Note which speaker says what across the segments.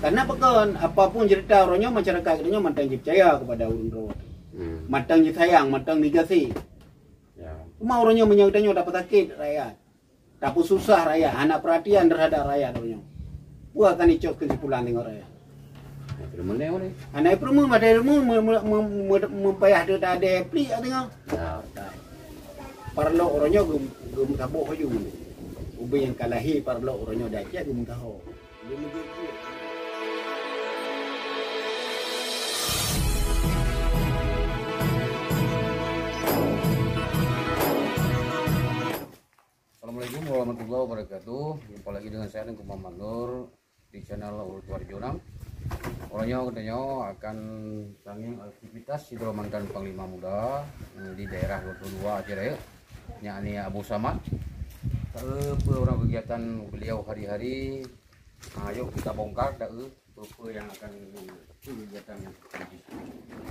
Speaker 1: Karena pekan apapun cerita orangnya masyarakat katanya matang percaya kepada urun matang sayang, matang digasi. Ya. Cuma orangnya menyangkanya dapat sakit rakyat. Dapat susah rakyat, anak perhatian terhadap rakyat orangnya. Buat kan icok kesimpulan dengan rakyat. Anak perlu ada ilmu mempayah ada pli tengok. Parlo orangnya gum taboh aja mun. Ubi yang kalahi parlo orangnya dacia gum taho.
Speaker 2: Assalamualaikum warahmatullahi wabarakatuh. Jumpa lagi dengan saya dan Muhammad Nur di channel Urut Warjo 6. Orangnya katanya akan sanging aktivitas hidromantan Panglima Muda di daerah 22 Aceh Raya, yakni Abu Samad. Orang kegiatan beliau hari-hari, ayo kita bongkar apa yang akan kegiatannya.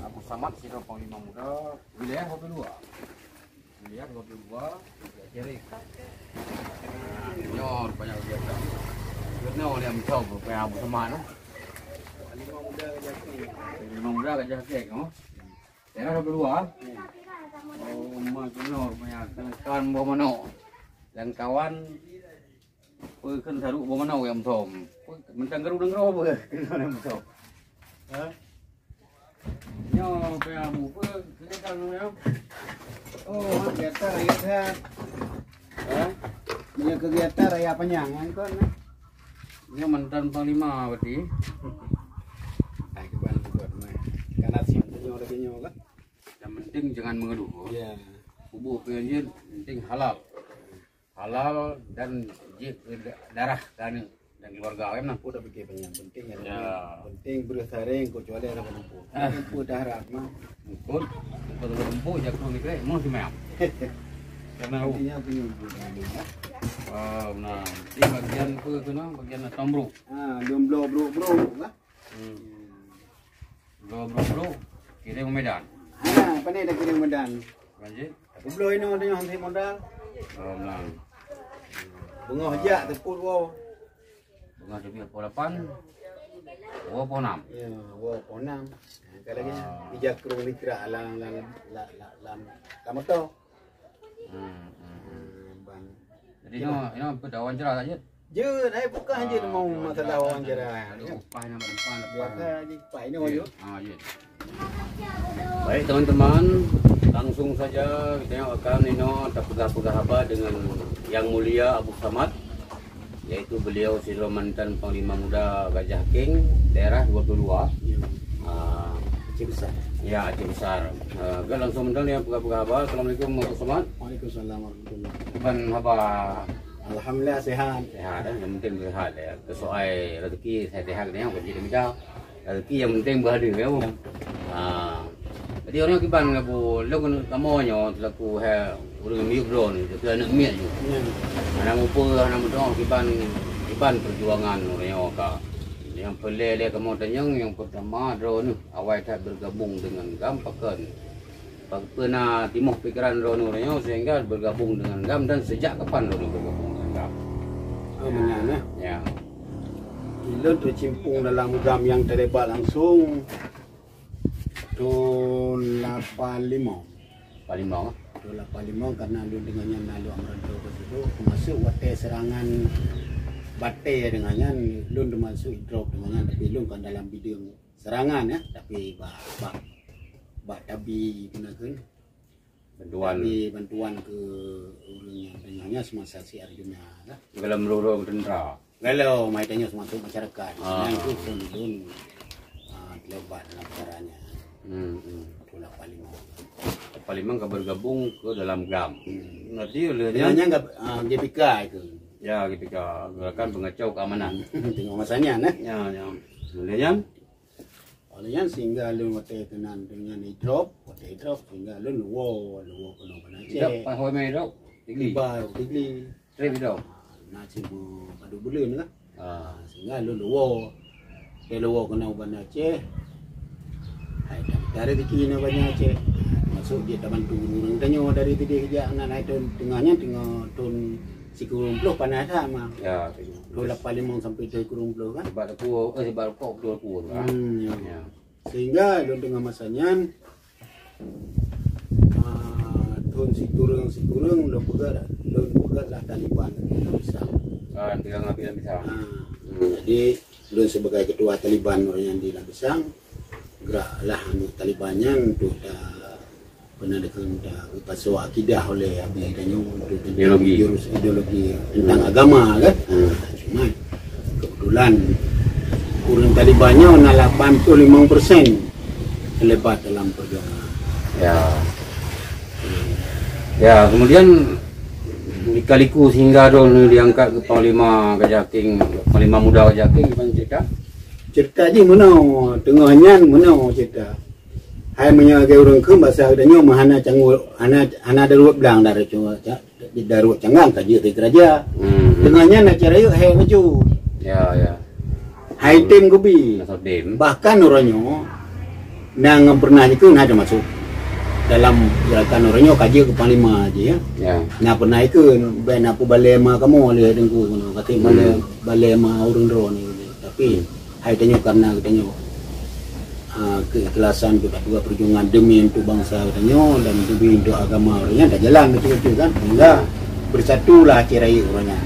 Speaker 2: Abu Samad Hidro Panglima Muda wilayah 22. Wilayah 22 Aceh Raya. Nyor banyak kegiatan. Kita oleh amcau supaya Abu Samad Panglima Muda Gajah Kek, daerah 22. Oh, macam banyak kawan bawa mano dan kawan kan taruh bawa mano yang tom. Mentang garu dengar apa kan yang tom. Nyo paya bu kegiatan ya.
Speaker 1: Oh, kegiatan rakyat. Punya kegiatan raya penyangan kan.
Speaker 2: Ini mantan Panglima berarti.
Speaker 1: Karena simpulnya udah punya kan.
Speaker 2: Yang penting jangan mengeluh.
Speaker 1: Iya.
Speaker 2: Tubuh pengen penting halal. Halal dan darah kan dan keluarga kan.
Speaker 1: Udah bikin yang penting
Speaker 2: ya.
Speaker 1: Penting bersaring kecuali ada penumpuk. Penumpuk darat mah.
Speaker 2: Mungkin kalau penumpuk jakro ni kre mau siapa? Karena
Speaker 1: intinya penumpuk.
Speaker 2: Nah, di bagian bagian tombruk.
Speaker 1: Belum bro lah.
Speaker 2: Bro, kirim ke Medan.
Speaker 1: Apa nih dah kirim Medan?
Speaker 2: Lanjut.
Speaker 1: Aku belum ini ada yang hantar modal.
Speaker 2: Nah.
Speaker 1: Bunga hajak teput wow.
Speaker 2: Bunga lebih 8. Oh, 6.
Speaker 1: Ya, wow, 6. Kalau lagi ijak kerung likra alang lama tau.
Speaker 2: Jadi ini berdawan cerah saja.
Speaker 1: Je, saya bukan aja mau masalah wawancara.
Speaker 2: Upahnya depan.
Speaker 1: Biasa aja, Pak ini wajib.
Speaker 2: Iya. Baik teman-teman, langsung saja kita akan bergabung dengan Yang Mulia Abu Samad, yaitu beliau Sidro mantan Panglima Muda Gajah King daerah 22.
Speaker 1: Aceh Besar.
Speaker 2: Ya, Aceh Besar. Langsung mental ya bergabung. Assalamualaikum Abu Samad.
Speaker 1: Waalaikumsalam warahmatullahi wabarakatuh.
Speaker 2: Ban haba.
Speaker 1: Alhamdulillah sehat.
Speaker 2: Sehat, yang penting sehat ya. Soal rezeki saya sehat ni yang jadi macam rezeki yang penting berada ya. Jadi orang kiban ngabu lu kan kamonya telaku ha urang mikro ni tu anak miat ju. Anak upa anak muda kiban perjuangan orangnya ka. Yang pelele kamu tanya yang pertama drone awal tak bergabung dengan GAM Pakan. Pernah timuh pikiran drone orangnya sehingga bergabung dengan GAM dan sejak kapan drone bergabung dengan GAM?
Speaker 1: Menyana.
Speaker 2: Ya.
Speaker 1: Gila tercimpung dalam GAM yang terlibat langsung tahun 85. 85 karena lu dengannya nalu amranto ke situ masuk wate serangan bate dengannya lu masuk drop dengannya tapi lu kan dalam bidang serangan ya tapi bak tabi gunakan bantuan ke orangnya dengannya semasa si Arjuna lah.
Speaker 2: Dalam lorong tentera.
Speaker 1: Kalau maitanya masuk masyarakat. Yang itu pun terlibat dalam caranya.
Speaker 2: 85 bergabung ke dalam GAM. Nanti
Speaker 1: olehnya enggak GPK itu.
Speaker 2: Ya, GPK Gerakan Pengacau Keamanan.
Speaker 1: Tengok masanya nah.
Speaker 2: Ya.
Speaker 1: Olehnya sehingga lu mate tenan dengan drop sehingga lu luwo kono mana je.
Speaker 2: Tidak pahoi mai dok. Tigli. Trip dok.
Speaker 1: Nah cibu padu bulan kan. Sehingga lu luwo kono mana je. Dari kini banyak Aceh masuk dia taman turun tanya dari tadi kerja anak naik tahun tengahnya tengah tahun si kurung puluh panas dah mah.
Speaker 2: Ya,
Speaker 1: 285 sampai 220 kan.
Speaker 2: sebab kok 20 kan. Ya.
Speaker 1: Sehingga lo dengan masanya tahun si kurung lo pegat lah Taliban bisa.
Speaker 2: Kan bilang bisa.
Speaker 1: Jadi lo sebagai ketua Taliban orang yang di Labisang geraklah Talibannya untuk pernah dipasau akidah oleh Abi Danyo ideologi tentang agama kan. Cuma kebetulan kurang Talibannya 85% terlibat dalam perjuangan.
Speaker 2: Ya, kemudian dikaliku sehingga dong diangkat ke Panglima Kajaking, Panglima Muda Kajaking, gimana cerita?
Speaker 1: Cerita je menau, tengahnya menau cerita. Hai menyagai orang ke bahasa adanya mahana canggu, hana darurat belang dari cuma darurat canggang kaji di kerja. Tengahnya nak cara yuk hai maju.
Speaker 2: Ya.
Speaker 1: Hai tim gubi. Bahkan orangnya nang pernah itu ada masuk dalam gerakan orangnya kaji ke Panglima aja ya. Nah pernah itu ben aku balema kamu lihat dengku kata balema orang drone ni. Tapi hai tanya karena katanya keikhlasan kedua perjuangan demi untuk bangsa katanya dan demi untuk agama orangnya dah jalan betul-betul kan. Hingga bersatulah cerai orangnya.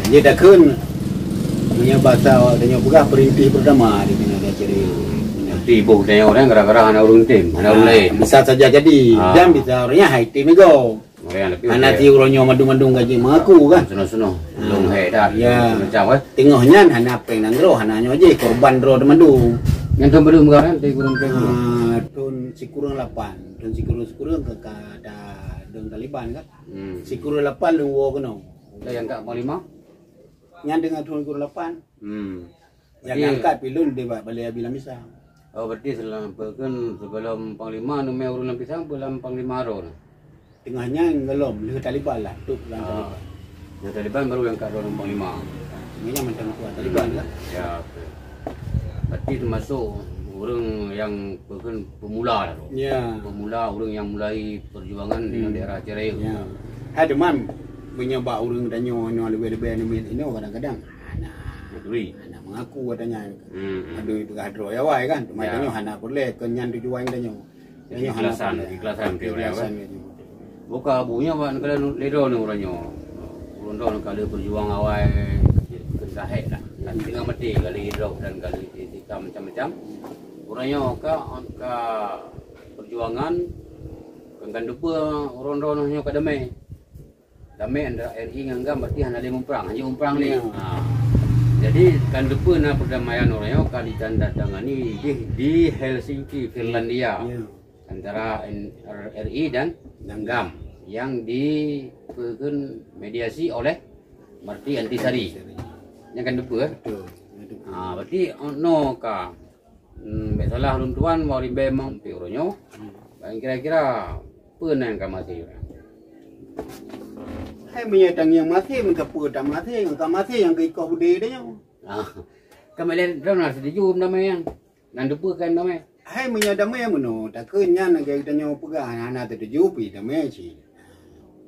Speaker 1: Dia dah kan punya bahasa katanya bukan perintih pertama di mana dia cerai.
Speaker 2: Ibu tanya orang gara-gara anak urung tim, anak urung lain.
Speaker 1: Bisa saja jadi, dan bisa orangnya high tim itu. Anak ti orangnya madu-madu gaji mengaku kan.
Speaker 2: Suno-suno, long hai dah.
Speaker 1: Ya.
Speaker 2: Macam apa?
Speaker 1: Tengahnya hana penang roh, hananya aja korban roh madu.
Speaker 2: Yang tu belum kan? Ti urung tim.
Speaker 1: Tun si kurang 8, tun si kurang ke ada dengan Taliban kan. Si kurang 8 lu wo keno.
Speaker 2: Yang kat Panglima?
Speaker 1: Yang dengan tun kurang 8. Yang angkat pilun dia balik bilang bisa.
Speaker 2: Oh berarti sebelum Panglima numai urung lampisang belum Panglima Ron.
Speaker 1: Tengahnya belum, lu Taliban lah, tu Taliban.
Speaker 2: Yang Taliban baru yang kat orang Panglima.
Speaker 1: Tengahnya macam kuat Taliban lah.
Speaker 2: Ya. Berarti termasuk orang yang pemula lah.
Speaker 1: Ya.
Speaker 2: Pemula orang yang mulai perjuangan di daerah Cerai.
Speaker 1: Ya. Ada mam menyebab orang tanya lebih-lebih ini kadang-kadang. Anak mengaku katanya. Aduh itu hadro ya wai kan. Cuma tanya hana boleh kenyan tujuan tanya.
Speaker 2: Ikhlasan buka abunya pak kalau ledo ni orangnya. Orang kalau berjuang awal kesahih lah. Kan tengah mati kali hidup dan kali tikam macam-macam. Orangnya ka perjuangan kan depa orang-orangnya ka damai. Damai antara RI nganggam berarti hanya dia memperang, hanya memperang ni. Jadi kan depa na perdamaian orangnya kali tandatangani di Helsinki, Finlandia. Antara RI dan GAM yang mediasi oleh Marty Antisari. Yang kan depa berarti no ka salah runtuan mau ribemang piuronyo. Kira-kira pernah yang mati orang.
Speaker 1: Hai menyedang yang mati mengapa tak mati, yang mati yang keikau bude dia.
Speaker 2: Kemarin drone setuju namanya. Nan depa kan namanya.
Speaker 1: Hai menyedang yang meno tak kenyan nak tanya pegang anak tertuju pi damai ci.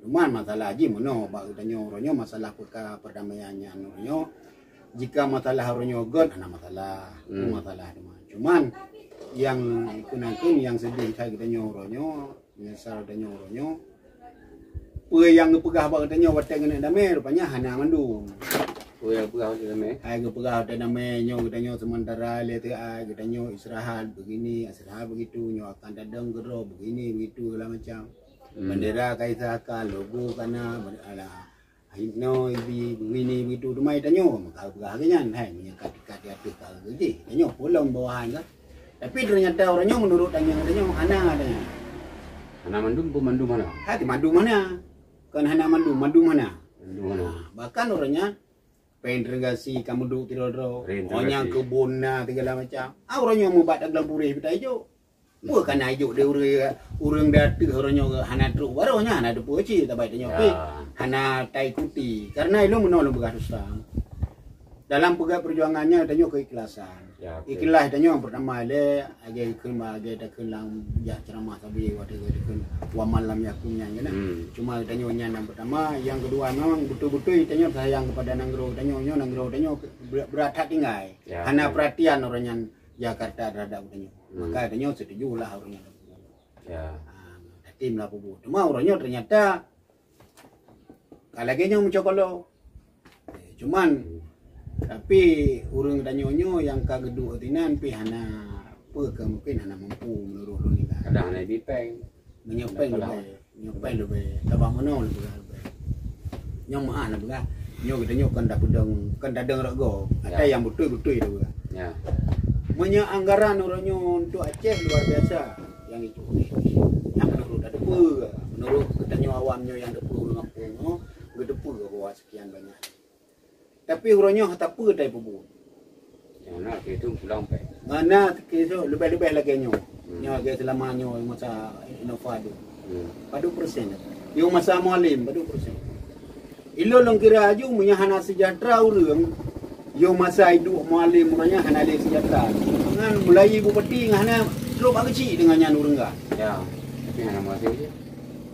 Speaker 1: Cuma masalah ji meno bak tanya orangnya masalah perdamaiannya orangnya. Jika masalah orangnya god ana masalah. Masalah cuman yang kunangkun yang sedih saya tanya orangnya, menyesal tanya orangnya. Yang pegah bak tanya wateng nak damai rupanya hana mandung.
Speaker 2: Yang pegah damai.
Speaker 1: Ai pegah damai nyo tanya sementara lihat ai tanya istirahat begini, istirahat begitu nyo akan dadang gero begini begitu lah macam. Bendera kaisaka logo kana ala hino ibi begini begitu rumai tanya maka pegah kenyan hai menyekat-kat dia tu ka gede. Tanya pulang bawahan kan. Tapi ternyata orangnya menurut tanya hana katanya.
Speaker 2: Hana mandum mandum mana?
Speaker 1: Hati mandum mana? Kan hana mandu mana? Bahkan orangnya pendergasi kamu duduk tidur orangnya kebun segala macam. Orangnya mau buat dalam purih kita hijau. Bukan hijau dia orang datang orangnya hana truk barunya hana depu ci tak baik tanya hana tai kuti karena itu menolong bekas ustang. dalam perjuangannya tanya keikhlasan.
Speaker 2: Ya, okey.
Speaker 1: Ikhlas tanya yang pertama le age kelma age dah kelang ya ceramah tabi wada kan wa malam yakunya ya nah. Cuma tanya yang pertama, yang kedua memang betul-betul tanya sayang kepada Nanggro tanya berat hati ngai.
Speaker 2: Ya,
Speaker 1: Hana
Speaker 2: okey.
Speaker 1: perhatian orangnya Jakarta terhadap tanya. Maka tanya setujulah orangnya.
Speaker 2: Ya.
Speaker 1: Tim lah pubu. Cuma orangnya ternyata kalagenya mencokolo. Cuman tapi urang tanyonyo yang kagedua tinan pi hana pe mungkin hana mampu menurut lu ni kan.
Speaker 2: Kadang naik bipeng.
Speaker 1: Menyopeng lebih. Tabang mana lebih. Nyong mah lebih. Nyong kita nyok kan dadang rago. Ada yang betul-betul itu kan.
Speaker 2: Ya.
Speaker 1: Punya anggaran orangnya untuk Aceh luar biasa. Yang itu. Yang menurut ada pe. Menurut kita awamnya yang depu dengan pungo, gedepu bawa sekian banyak. Tapi orangnya tak apa tai pubu.
Speaker 2: Yang nak itu pulang pe.
Speaker 1: Mana keso lebih-lebih lagi nyo. Nyo lagi selama nyo masa inovado. Padu persen. Yo masa mualim padu persen. Ilo long kira aju punya hana sejahtera urang. Yo masa hidup mualim punya hana le sejahtera. Dengan mulai bupati hana terus kecil dengan nyan urang ga.
Speaker 2: Ya. Tapi hana masih je.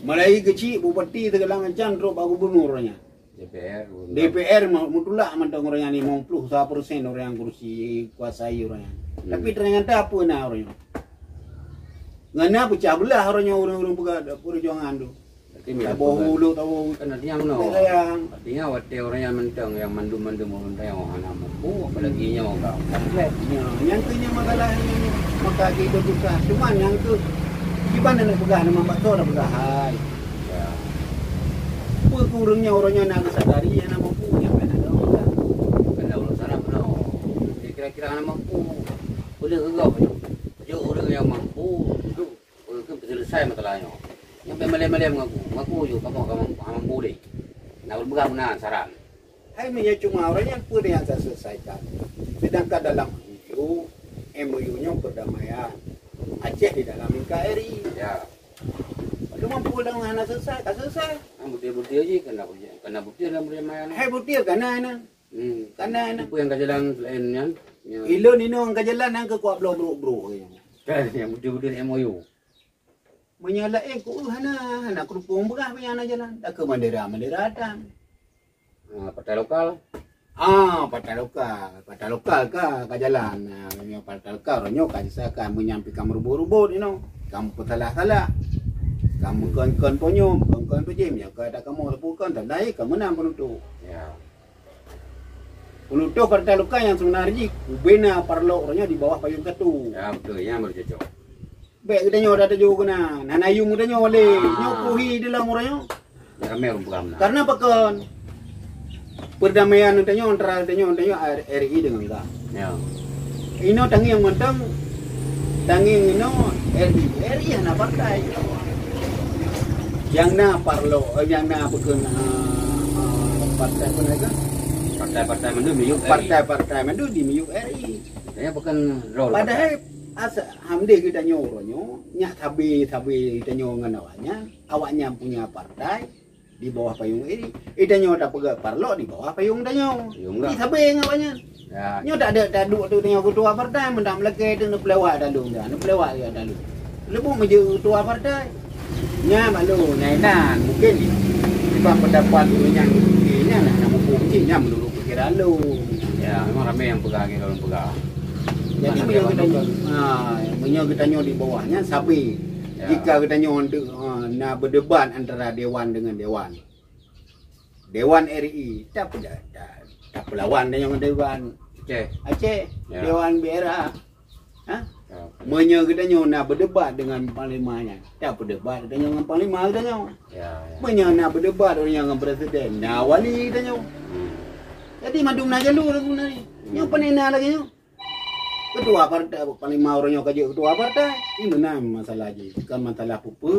Speaker 1: Mulai kecil bupati tegalang can terus gubernurnya. DPR mutulak mentang orang yang 50% orang yang kursi kuasai orang. Tapi ternyata apa nak orangnya? Ngana pecah belah orangnya orang-orang perjuangan tu.
Speaker 2: Berarti mila
Speaker 1: Hulu tahu
Speaker 2: kan artinya no.
Speaker 1: sayang.
Speaker 2: Artinya wate orang yang mentang yang mandum-mandum orang yang hana mampu apalagi nyawa kau.
Speaker 1: Yang tunya masalah maka kita susah. Cuma yang tu gimana nak pegang nama bakso dah pegang.
Speaker 2: Ya.
Speaker 1: Kurangnya orangnya nak sadari yang nak mampu yang mana ada orang.
Speaker 2: Kalau orang sana pun kira-kira hana mampu. Boleh ke kau? Yo orang yang mampu tu kan selesai masalahnya. Yang malai-malai mengaku yo kamu mampu deh. Nak berpegang mana saran?
Speaker 1: Hai punya cuma orangnya pun yang saya selesaikan. Sedangkan dalam itu MOU-nya perdamaian Aceh di dalam NKRI.
Speaker 2: Ya.
Speaker 1: Kalau mampu dengan anak selesai, tak selesai.
Speaker 2: Bukti-bukti aja kena bukti dalam perjalanan.
Speaker 1: Hai bukti kerana ana. Kerana ana.
Speaker 2: Apa yang kajalan selainnya?
Speaker 1: Ilo nino ang kajalan ang kekuat bro.
Speaker 2: Kan yang bukti-bukti MOU.
Speaker 1: Menyala ko hana kerupung begah punya anak jalan. Tak ke Mandera datang.
Speaker 2: Partai lokal.
Speaker 1: Partai lokal ka kajalan. Yang partai lokal ronyo kajisakan menyampaikan rubo-rubo nino. Kamu salah. Kamu kon ponyo, kon pejim ya kada kamu lakukan tandai kamu menang penutup.
Speaker 2: Ya.
Speaker 1: Penutup partai lokal yang sebenarnya bina parlo orangnya di bawah payung ketu.
Speaker 2: Ya betul ya baru cocok.
Speaker 1: Baik kita nyo ada juga kena. Nanayung kita nyo oleh nyo kuhi dalam orangnya.
Speaker 2: Ya kami orang pegang.
Speaker 1: Karena pekan perdamaian kita nyo antara kita nyo RI dengan kita.
Speaker 2: Ya.
Speaker 1: Ino tangi yang mentang tangi ino RI hana partai. Yang na parlo, yang na bukan partai pun ada.
Speaker 2: Partai-partai mendu miuk
Speaker 1: Partai mendu di miuk RI.
Speaker 2: Kayaknya bukan role.
Speaker 1: Padahal asa hamde kita nyoronyo, nyak tabi kita nyorongan awaknya punya partai di bawah payung RI. Kita nyo tak pegang parlo di bawah payung danyo. Di tabi awaknya.
Speaker 2: Ya.
Speaker 1: Nyo tak ada duk tu dengan ketua partai mendak meleke tu nak pelawak dalu dah. Nak pelawak dia dalu. Lepas meje ketua partai. Nya malu nainan mungkin sebab pendapat yang ini nak mampu nya menurut pikiran lu.
Speaker 2: Ya, memang ramai yang pegang orang pegang.
Speaker 1: Jadi menyo kita nyo di bawahnya sapi.
Speaker 2: Ya.
Speaker 1: Jika kita nyo nak berdebat antara dewan dengan dewan. Dewan RI tak pelawan dengan dewan Aceh.
Speaker 2: Ya.
Speaker 1: Dewan BRA. Ha?
Speaker 2: Ya.
Speaker 1: Menyo kita nyo nak berdebat dengan parlimennya. Tak berdebat kita nyo dengan parlimen kita nyo.
Speaker 2: Ya.
Speaker 1: Menyo nak berdebat dengan presiden. Nah wali kita nyo. Jadi madum na jalur sebenarnya. Nyo panena lagi nyo. Ketua partai parlimen orangnya kaji ketua partai. Ini benar masalah je. Bukan masalah apa.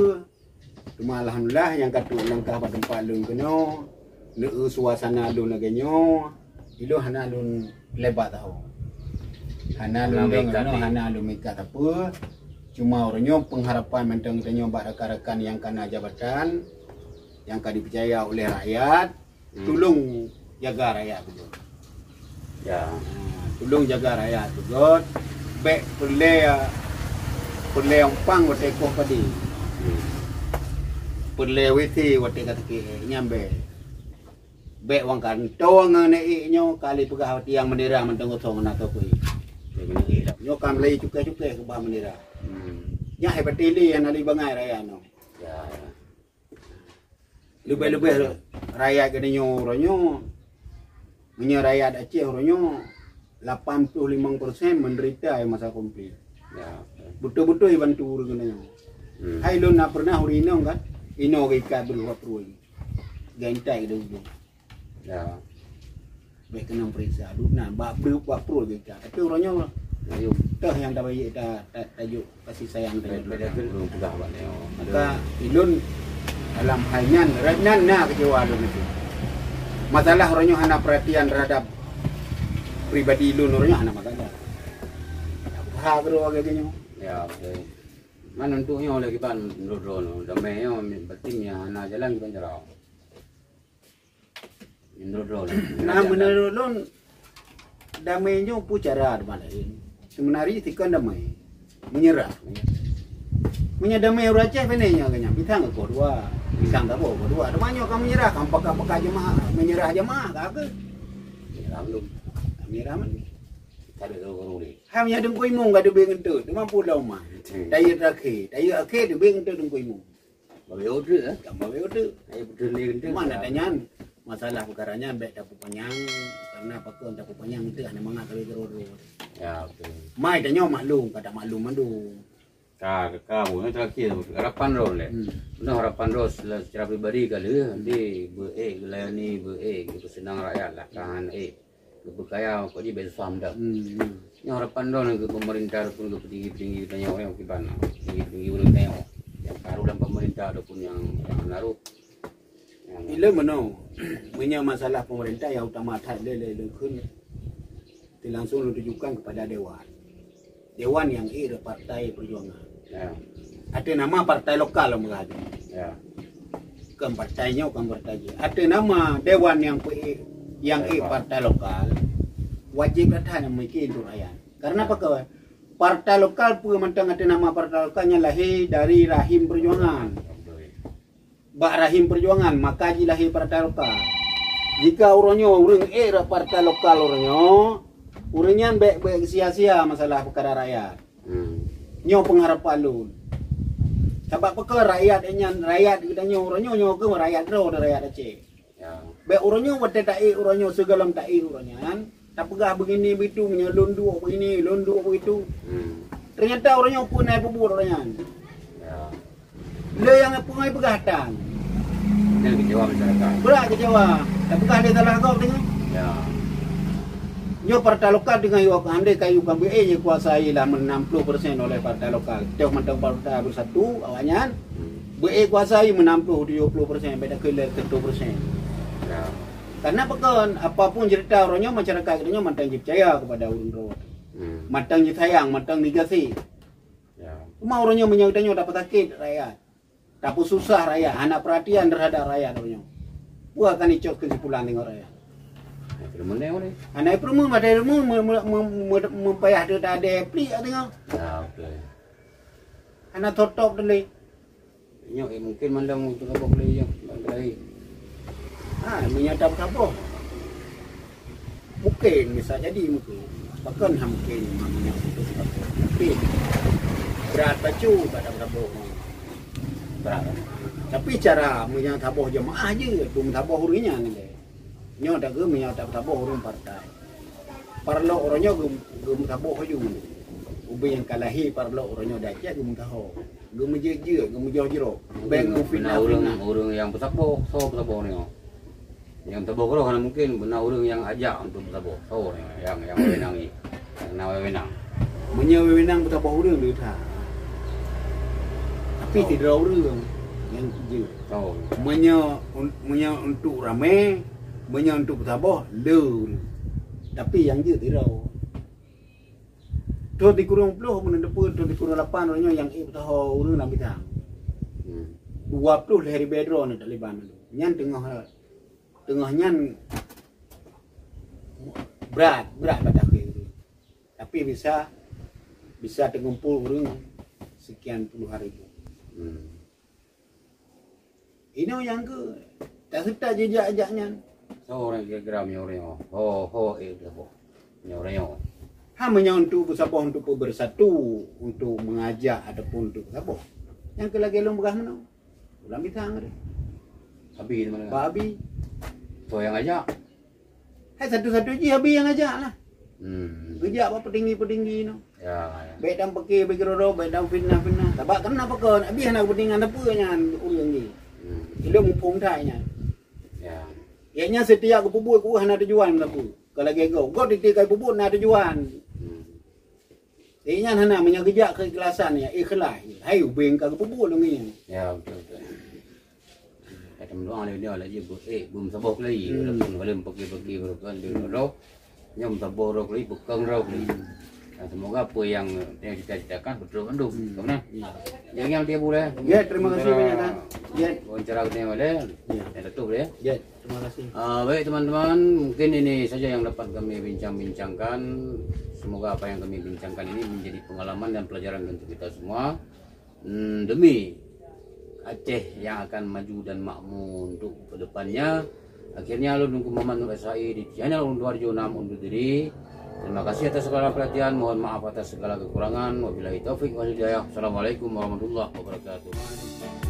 Speaker 1: Cuma alhamdulillah yang katu langkah pada tempat lun kenyo. Neu suasana lun lagi nyo. Ilo hana lun lebat tahu. Hana lun hana lun mikat apa. Cuma orangnya pengharapan mentang kita nyoba rekan-rekan yang kena jabatan, yang dipercaya oleh rakyat, tolong jaga rakyat betul.
Speaker 2: Ya.
Speaker 1: Tolong jaga rakyat tu god. Bek pulai umpang wate ko padi. Pulai witi wate kata ke nyambe. Bek wang kan to ngane nyo kali pegah tiang mendera mentong thong na to kui. Nyo kam lei cukai-cukai ke bah mendera. Nya he petili yang ali bangai raya no.
Speaker 2: Ya.
Speaker 1: Lebih-lebih rakyat kena nyo ronyo. Menyo rakyat Aceh ronyo 85% menderita masa konflik.
Speaker 2: Ya.
Speaker 1: Betul-betul bantu kena nyo. Hai lu nak pernah huri ino kan? Ino ikat berupa perui. Gantai dulu.
Speaker 2: Ya.
Speaker 1: Baik kena periksa dulu nah bab berupa perui ikat. Tapi orangnya
Speaker 2: Ayo.
Speaker 1: tah yang dah bayi dah tajuk kasih sayang tadi.
Speaker 2: Beda ke belum pegah Pak Neo.
Speaker 1: Maka ilun dalam halnya ranan na kecewa ilun itu. Masalah orangnya hana perhatian terhadap pribadi ilun orangnya hana masalah. Ha bro agaknya.
Speaker 2: Ya, oke. Mana untuknya oleh kita ndro-ndro damai yo pentingnya hana jalan kita jarau. Ndro-ndro.
Speaker 1: Nah menurut ilun damainya pucara mana ini. Sebenarnya tikan damai menyerah. Menyadamai orang Aceh benarnya kanya. Bitang ke kedua, pisang ke kedua. Namanya kamu menyerah, kamu pakai jemaah, menyerah jemaah ke?
Speaker 2: Menyerah belum.
Speaker 1: Menyerah man.
Speaker 2: Ada orang ni.
Speaker 1: Hamnya dengkoi mung gak debeng ente, cuma pulau mah. Daya akhir debeng ente dengkoi mung.
Speaker 2: Bawa order ah.
Speaker 1: Kamu betul.
Speaker 2: Ayo betul ni ente.
Speaker 1: Mana tanya masalah perkaranya bek dapat panjang karena pakai dapat panjang itu hanya mangat kali terus.
Speaker 2: Ya, oke.
Speaker 1: Mai tanya maklum, kata maklum mandu.
Speaker 2: Kamu yang terakhir harapan roh le. Benar harapan roh secara pribadi kali di gelayani gitu senang rakyat lah kan berkaya kok di besam dah. Yang harapan roh ke pemerintah pun ke petinggi-petinggi tanya orang kibana. Petinggi-petinggi urang tanya yang taruh dalam pemerintah ataupun yang naruh.
Speaker 1: Ila mana? Punya masalah pemerintah yang utama tak le kun. Langsung ditujukan kepada dewan. Dewan yang partai perjuangan.
Speaker 2: Ya.
Speaker 1: Ada nama partai lokal mengadu.
Speaker 2: Ya.
Speaker 1: Bukan partainya, bukan partai. Ada nama dewan yang partai lokal. Wajib datang memiliki itu rakyat. Karena apa kawan? Partai lokal pun mentang ada nama partai lokalnya lahir dari rahim perjuangan. Bak rahim perjuangan maka lahir partai lokal. Jika orangnya orang partai lokal orangnya baik sia-sia masalah perkara rakyat. Nyo pengharapan lu. Sebab perkara rakyat kita nyo orangnya nyo ke rakyat ro rakyat Aceh.
Speaker 2: Ya.
Speaker 1: Baik orangnya wate tai orangnya segalam tai orangnya kan. Tak pegah begini begitu menyelunduk begini, lunduk begitu. Ternyata orangnya pun naik bubur orangnya.
Speaker 2: Ya.
Speaker 1: Le yang pungai pegatan.
Speaker 2: Ini kecewa masyarakat.
Speaker 1: Berat kecewa. Tak pegah dia salah kau tengok.
Speaker 2: Ya.
Speaker 1: Nyo partai lokal dengan yo andai kayu KBE yang kuasai lah 60% oleh partai lokal. Tengok mentang partai bersatu awalnya. BE kuasai 60-70%, beda ke 10%.
Speaker 2: Ya.
Speaker 1: Karena pekan apapun cerita orangnya masyarakat katanya mantang percaya kepada urun ro. Mantang sayang, mantang digasi.
Speaker 2: Ya.
Speaker 1: Cuma orangnya menyangkanya dapat sakit rakyat. Dapat susah rakyat, anak perhatian terhadap rakyat orangnya. Bukan icok kesimpulan dengan rakyat. Anak perlu ada ilmu mempayah dia tak ada pli tengok.
Speaker 2: Ya, okey.
Speaker 1: Anak top dulu.
Speaker 2: Nyok mungkin mandang untuk apa boleh yang lagi.
Speaker 1: Menyadap apa? Mungkin bisa jadi mungkin. Bahkan mungkin mamanya untuk tapi berat baju pada berapa berat. Tapi cara menyadap jemaah je, tu menyadap hurinya ni. Nyo tak ke menyadap urun partai. Parlo orangnya gum taboh hujung. Ubi yang kalahi parlo orangnya dah gum taho. Gum je gum jero. Beng
Speaker 2: benar orang yang bersaboh, so bersaboh ni. Yang taboh kalau kan mungkin benar orang yang ajak untuk bersaboh. So ni yang wenang ni. Yang nawa wenang.
Speaker 1: Menyewenang bersaboh orang dia dah. Tapi tidak orang yang je.
Speaker 2: So
Speaker 1: Menye untuk ramai, menye untuk bersaboh le. Tapi yang je tidak. Tu dikurung 10 mun depan tu dikurung 8 orangnya yang tahu urang nak bitang. 20 hari bedro ni Taliban tu. Nyan tengah nyan berat pada akhir. Tapi bisa terkumpul urang sekian puluh ribu. Ini yang ke tak serta jejak-jejaknya.
Speaker 2: So orang kira-kira menyorong. Dia boh. Menyorong.
Speaker 1: Hanya untuk bersabah, untuk bersatu, untuk mengajak ataupun untuk bersabah. Yang ke lagi long bekas mana? Ulang bitang ada.
Speaker 2: Habis mana?
Speaker 1: Babi.
Speaker 2: So yang ajak.
Speaker 1: Hai satu-satu je habis yang ajak lah. Kerja apa petinggi-petinggi no.
Speaker 2: Ya.
Speaker 1: Baik dan pakai bergerodo, baik dan fitnah. Tabak kenapa kau? Habis nak petingan apa yang ulang ni? Ilmu mumpung tanya.
Speaker 2: Ya.
Speaker 1: Ianya setiap ke pubuk ku hana tujuan apa. Kalau lagi kau ditikai pubuk nak tujuan. Ianya hana menyagejak keikhlasan ya, ikhlas. Hai ubeng ke pubuk dong ni.
Speaker 2: Ya betul. Ada doa dia lagi belum sabok lagi. Belum pergi berkan di roh. Nyom sabok lagi bukan roh lagi. Semoga apa yang cita-citakan betul mendung. Karena yang dia boleh.
Speaker 1: Ya, terima kasih banyak kan. Ya,
Speaker 2: wawancara kita boleh. Ya, tutup ya.
Speaker 1: Ya, terima kasih.
Speaker 2: Baik teman-teman, mungkin ini saja yang dapat kami bincang-bincangkan. Semoga apa yang kami bincangkan ini menjadi pengalaman dan pelajaran untuk kita semua. Demi Aceh yang akan maju dan makmur untuk kedepannya. Akhirnya Alun Muhammad Nur SAI di channel Ulun Tuharjo 6 undur diri. Terima kasih atas segala perhatian. Mohon maaf atas segala kekurangan. Wabillahi taufik wal hidayah. Assalamualaikum warahmatullahi wabarakatuh.